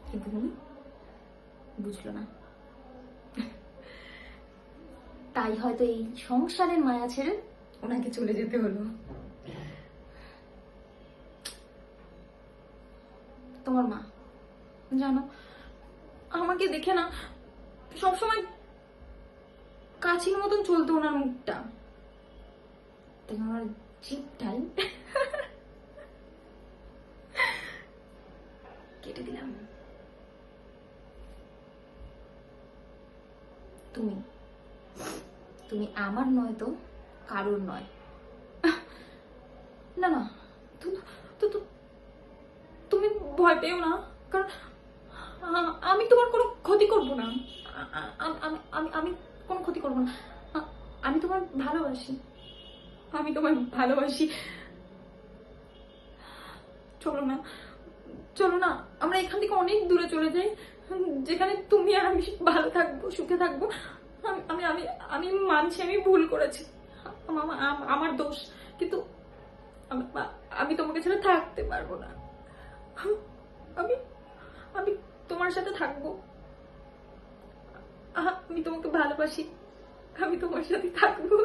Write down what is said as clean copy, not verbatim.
কিন্তু উনি বুঝলো না। তাই হয়তো এই সংসারের মায়া ছেড়ে ওনাকে চলে যেতে হলো। তোমার মা জানো, আমাকে দেখে না সবসময় কাছির মতন চলতো ওনার মুখটা। তাই আমার জিভটাই কেটে দিলাম। তুমি তুমি আমার নয় তো কারোর নয়। না না, তুমি ভয় পেও না, কারণ আমি তোমার কোনো ক্ষতি করব না। আমি কোনো ক্ষতি করব না। আমি তোমার ভালোবাসি, আমি তোমায় ভালোবাসি। চলো না, চলো না, আমরা এখান থেকে অনেক দূরে চলে যাই, যেখানে তুমি আর আমি ভালো থাকবো, সুখে থাকবো। আমি আমি আমি মানছি আমি ভুল করেছি, আমার দোষ, কিন্তু আমি তোমাকে ছেড়ে থাকতে পারবো না। আমি আমি তোমার সাথে থাকবো, আমি তোমাকে ভালোবাসি, আমি তোমার সাথে থাকবো।